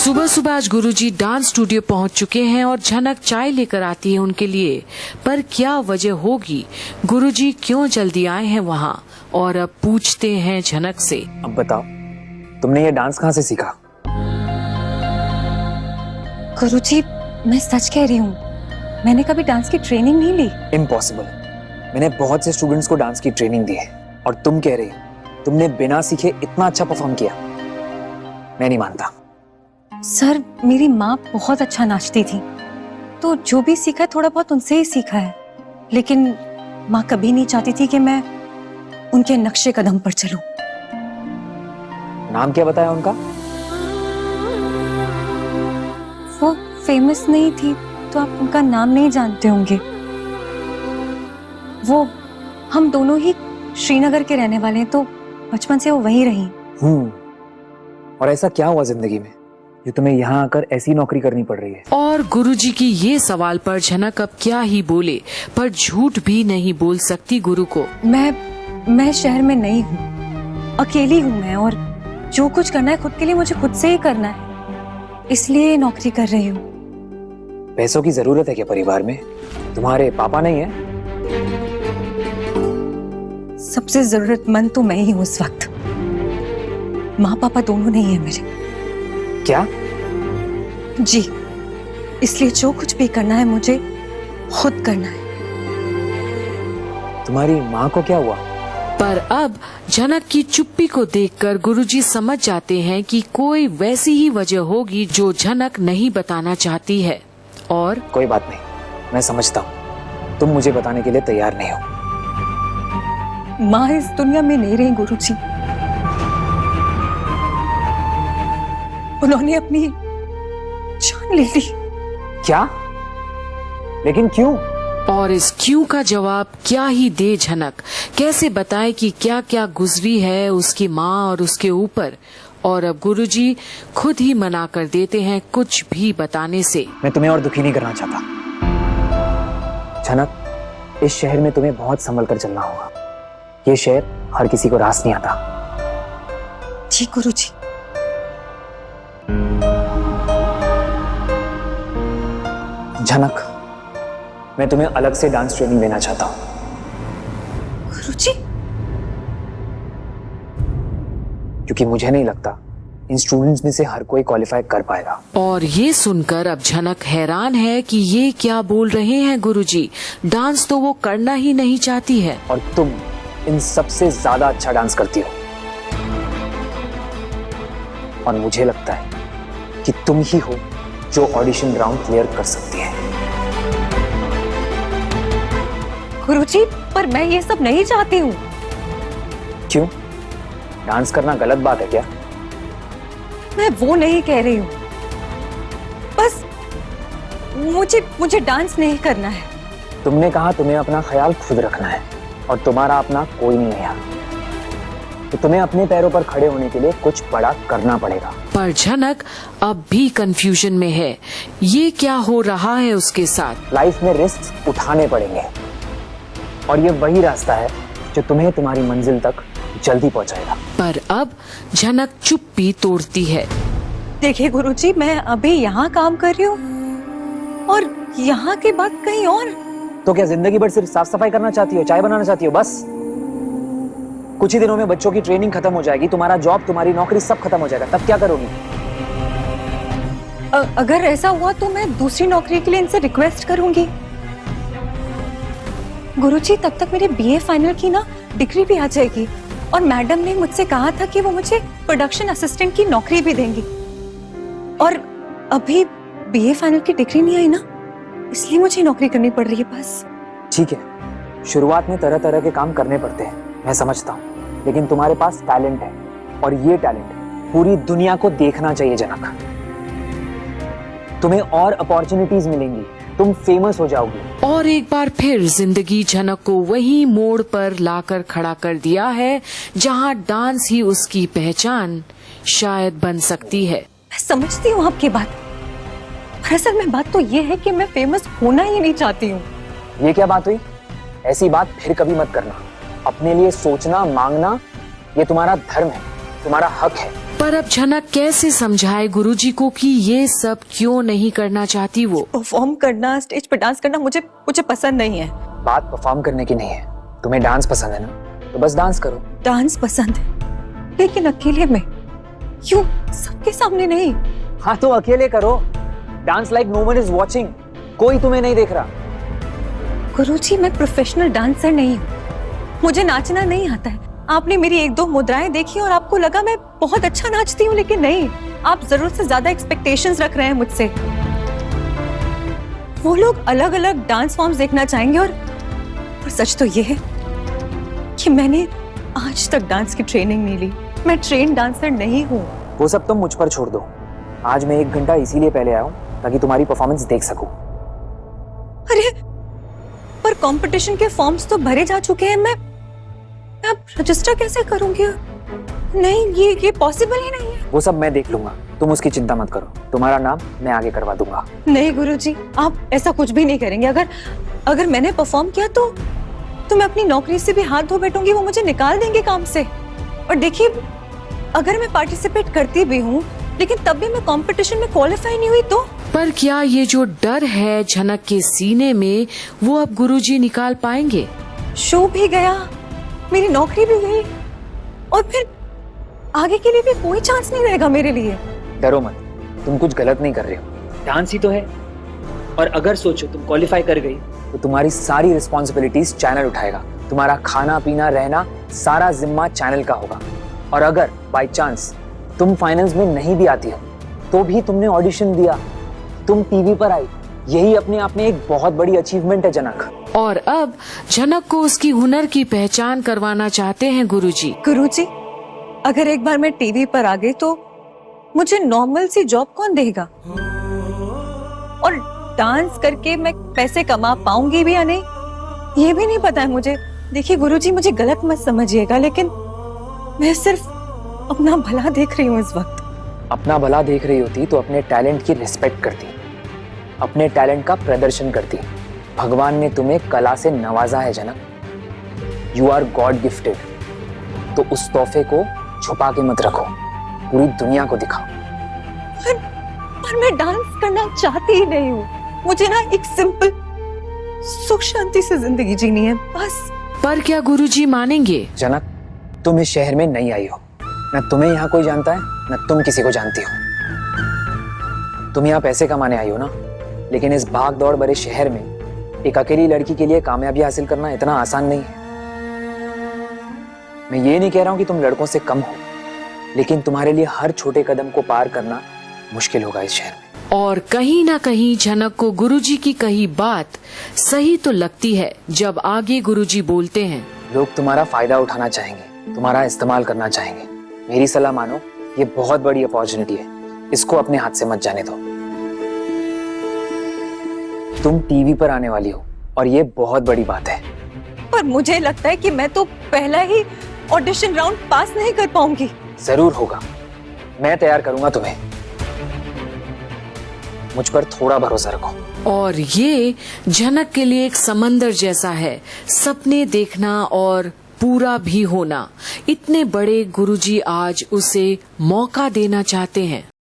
सुबह सुबह आज गुरुजी डांस स्टूडियो पहुंच चुके हैं और झनक चाय लेकर आती है उनके लिए। पर क्या वजह होगी, गुरुजी क्यों जल्दी आए हैं वहां? और अब पूछते हैं झनक से। अब बताओ, तुमने ये डांस कहाँ से सीखा? गुरुजी, मैं सच कह रही हूँ, मैंने कभी डांस की ट्रेनिंग नहीं ली। इम्पॉसिबल। मैंने बहुत से स्टूडेंट्स को डांस की ट्रेनिंग दी है और तुम कह रही हो तुमने बिना सीखे इतना अच्छा परफॉर्म किया। मैं नहीं मानता। सर, मेरी माँ बहुत अच्छा नाचती थी, तो जो भी सीखा है थोड़ा बहुत उनसे ही सीखा है। लेकिन माँ कभी नहीं चाहती थी कि मैं उनके नक्शे कदम पर चलूं। नाम क्या बताया उनका? वो फेमस नहीं थी तो आप उनका नाम नहीं जानते होंगे। वो हम दोनों ही श्रीनगर के रहने वाले हैं, तो बचपन से वो वहीं रही। और ऐसा क्या हुआ जिंदगी में जो तुम्हें यहाँ आकर ऐसी नौकरी करनी पड़ रही है? और गुरुजी की ये सवाल पर झनक अब क्या ही बोले, पर झूठ भी नहीं बोल सकती गुरु को। मैं शहर में नहीं हूँ, अकेली हूँ मैं, और जो कुछ करना है खुद के लिए मुझे खुद से ही करना है, इसलिए नौकरी कर रही हूँ। पैसों की जरूरत है क्या परिवार में? तुम्हारे पापा नहीं है? सबसे जरूरतमंद तो मैं ही हूँ इस वक्त। माँ पापा दोनों नहीं है मेरे। क्या? जी, इसलिए जो कुछ भी करना है मुझे खुद करना है। तुम्हारी माँ को क्या हुआ? पर अब झनक की चुप्पी को देखकर गुरुजी समझ जाते हैं कि कोई वैसी ही वजह होगी जो झनक नहीं बताना चाहती है। और कोई बात नहीं, मैं समझता हूँ तुम मुझे बताने के लिए तैयार नहीं हो। माँ इस दुनिया में नहीं रही गुरुजी, उन्होंने अपनी जान ले ली। क्या? लेकिन क्यों? और इस क्यों का जवाब क्या ही दे झनक, कैसे बताए कि क्या क्या गुजरी है उसकी माँ और उसके ऊपर। और अब गुरुजी खुद ही मना कर देते हैं कुछ भी बताने से। मैं तुम्हें और दुखी नहीं करना चाहता झनक, इस शहर में तुम्हें बहुत संभल कर चलना होगा। ये शहर हर किसी को रास नहीं आता। जी गुरुजी। झनक, मैं तुम्हें अलग से डांस ट्रेनिंग देना चाहता हूँ। गुरुजी? क्योंकि मुझे नहीं लगता इन स्टूडेंट्स में से हर कोई क्वालिफाई कर पाएगा। और ये सुनकर अब झनक हैरान है कि ये क्या बोल रहे हैं गुरुजी। डांस तो वो करना ही नहीं चाहती है। और तुम इन सबसे ज्यादा अच्छा डांस करती हो, और मुझे लगता है कि तुम ही हो जो ऑडिशन राउंड क्लियर कर सकती है। गुरुजी, पर मैं ये सब नहीं चाहती हूँ। क्यों? डांस करना गलत बात है क्या? मैं वो नहीं कह रही हूँ, बस मुझे डांस नहीं करना है। तुमने कहा तुम्हें अपना ख्याल खुद रखना है और तुम्हारा अपना कोई नहीं है यहाँ, तो तुम्हें अपने पैरों पर खड़े होने के लिए कुछ बड़ा करना पड़ेगा। पर झनक अब भी कंफ्यूजन में है, ये क्या हो रहा है उसके साथ। लाइफ में रिस्क उठाने पड़ेंगे और ये वही रास्ता है जो तुम्हें तुम्हारी मंजिल तक जल्दी पहुंचाएगा। पर अब झनक चुप्पी तोड़ती है। देखिए गुरुजी, मैं अभी यहाँ काम कर रही हूँ और यहाँ के बाद कहीं और। तो क्या जिंदगी भर सिर्फ साफ सफाई करना चाहती हो, चाय बनाना चाहती हो? बस कुछ ही दिनों में बच्चों की ट्रेनिंग खत्म हो जाएगी, तुम्हारा जॉब, तुम्हारी नौकरी सब खत्म हो जाएगा, तब क्या करोगी? अगर ऐसा हुआ तो मैं दूसरी नौकरी के लिए इनसे रिक्वेस्ट करूंगी। गुरुजी, तब तक मेरे बीए फाइनल की ना डिग्री भी आ जाएगी, और मैडम ने मुझसे कहा था कि वो मुझे प्रोडक्शन असिस्टेंट की नौकरी भी देंगी। और अभी बीए फाइनल की डिग्री नहीं आई ना, इसलिए मुझे नौकरी करनी पड़ रही है बस। ठीक है, शुरुआत में तरह तरह के काम करने पड़ते हैं, मैं समझता हूँ, लेकिन तुम्हारे पास टैलेंट है और ये टैलेंट पूरी दुनिया को देखना चाहिए जनक। तुम्हें और अपॉर्चुनिटीज मिलेंगी, तुम फेमस हो जाओगी। और एक बार फिर जिंदगी झनक को वही मोड़ पर लाकर खड़ा कर दिया है जहां डांस ही उसकी पहचान शायद बन सकती है। मैं समझती हूँ आपकी बात, पर असल में बात तो ये है कि मैं फेमस होना ही नहीं चाहती हूँ। ये क्या बात हुई? ऐसी बात फिर कभी मत करना। अपने लिए सोचना, मांगना, ये तुम्हारा धर्म है, तुम्हारा हक है। पर अब झनक कैसे समझाए गुरुजी को कि ये सब क्यों नहीं करना चाहती वो। परफॉर्म करना, स्टेज पर डांस करना मुझे पसंद नहीं है। बात परफॉर्म करने की नहीं है, तुम्हें डांस पसंद है ना, तो बस डांस करो। डांस पसंद है, लेकिन अकेले में, क्यों सबके सामने नहीं। हाँ तो अकेले करो, dance like no one is watching, कोई तुम्हें नहीं देख रहा। गुरुजी, मैं प्रोफेशनल डांसर नहीं हूँ, मुझे नाचना नहीं आता है। आपने मेरी एक दो मुद्राएं देखी और आपको लगा मैं बहुत अच्छा नाचती हूँ, लेकिन नहीं, आप जरूरत से ज्यादा एक्सपेक्टेशंस रख रहे हैं मुझसे। वो लोग अलग अलग डांस फॉर्म्स देखना चाहेंगे और सच तो ये है कि मैंने आज तक डांस की ट्रेनिंग नहीं ली, मैं ट्रेन डांसर नहीं हूँ। वो सब तुम मुझ पर छोड़ दो। आज मैं 1 घंटा इसीलिए पहले आया हूँ ताकि तुम्हारी परफॉर्मेंस देख सकूं। अरे पर कंपटीशन के फॉर्म्स तो भरे जा चुके हैं, मैं अब रजिस्टर कैसे करूंगी? नहीं, ये पॉसिबल ही नहीं है। वो सब मैं देख लूंगा, तुम उसकी चिंता मत करो, तुम्हारा नाम मैं आगे करवा दूंगा। नहीं गुरुजी, आप ऐसा कुछ भी नहीं करेंगे। अगर मैंने परफॉर्म किया तो मैं अपनी नौकरी से भी हाथ धो बैठूंगी, वो मुझे निकाल देंगे काम से। और देखिए, अगर मैं पार्टिसिपेट करती भी हूँ लेकिन तब भी मैं कंपटीशन में क्वालिफाई नहीं हुई तो। पर क्या ये जो डर है झनक के सीने में वो अब गुरुजी निकाल पाएंगे? शो भी गया, मेरी नौकरी भी गई, और फिर आगे के लिए भी कोई चांस नहीं रहेगा मेरे लिए। डरो मत, तुम कुछ गलत नहीं कर रहे हो, डांस ही तो है। और अगर सोचो तुम क्वालिफाई कर गई तो तुम्हारी सारी रिस्पॉन्सिबिलिटीज चैनल उठाएगा, तुम्हारा खाना पीना रहना सारा जिम्मा चैनल का होगा। और अगर बाय चांस तुम फाइनल्स में नहीं भी आती हो तो भी तुमने ऑडिशन दिया, तुम टीवी पर आई, यही अपने आप में एक बहुत बड़ी अचीवमेंट है जनक। और अब झनक को उसकी हुनर की पहचान करवाना चाहते हैं गुरुजी। गुरुजी, अगर एक बार मैं टीवी पर आ गई तो मुझे नॉर्मल सी जॉब कौन देगा? और डांस करके मैं पैसे कमा पाऊंगी भी या नहीं, ये भी नहीं पता है मुझे। देखिए गुरुजी, मुझे गलत मत समझिएगा, लेकिन मैं सिर्फ अपना भला देख रही हूँ इस वक्त। अपना भला देख रही होती तो अपने टैलेंट की रिस्पेक्ट करती, अपने टैलेंट का प्रदर्शन करती। भगवान ने तुम्हें कला से नवाजा है जनक, यू आर गॉड गिफ्टेड। तो उस तोहफे को छुपा के मत रखो, पूरी दुनिया को दिखाओ। पर मैं डांस करना चाहती ही नहीं हूँ, मुझे ना एक सिंपल सुख शांति से जिंदगी जीनी है बस। पर क्या गुरुजी मानेंगे? जनक, तुम इस शहर में नहीं आई हो, न तुम्हें यहाँ कोई जानता है न तुम किसी को जानती हो। तुम यहाँ पैसे कमाने आई हो ना, लेकिन इस भाग दौड़ भरे शहर में एक अकेली लड़की के लिए कामयाबी हासिल करना इतना आसान नहीं है। मैं ये नहीं कह रहा हूँ कि तुम लड़कों से कम हो, लेकिन तुम्हारे लिए हर छोटे कदम को पार करना मुश्किल होगा इस शहर में। और कहीं ना कहीं झनक को गुरुजी की कही बात सही तो लगती है जब आगे गुरुजी बोलते हैं, लोग तुम्हारा फायदा उठाना चाहेंगे, तुम्हारा इस्तेमाल करना चाहेंगे। मेरी सलाह मानो, ये बहुत बड़ी अपॉर्चुनिटी है, इसको अपने हाथ से मत जाने दो। तुम टीवी पर आने वाली हो और ये बहुत बड़ी बात है। पर मुझे लगता है कि मैं तो पहला ही ऑडिशन राउंड पास नहीं कर पाऊंगी। जरूर होगा, मैं तैयार करूंगा तुम्हें, मुझ पर थोड़ा भरोसा रखो। और ये झनक के लिए एक समंदर जैसा है, सपने देखना और पूरा भी होना। इतने बड़े गुरुजी आज उसे मौका देना चाहते हैं।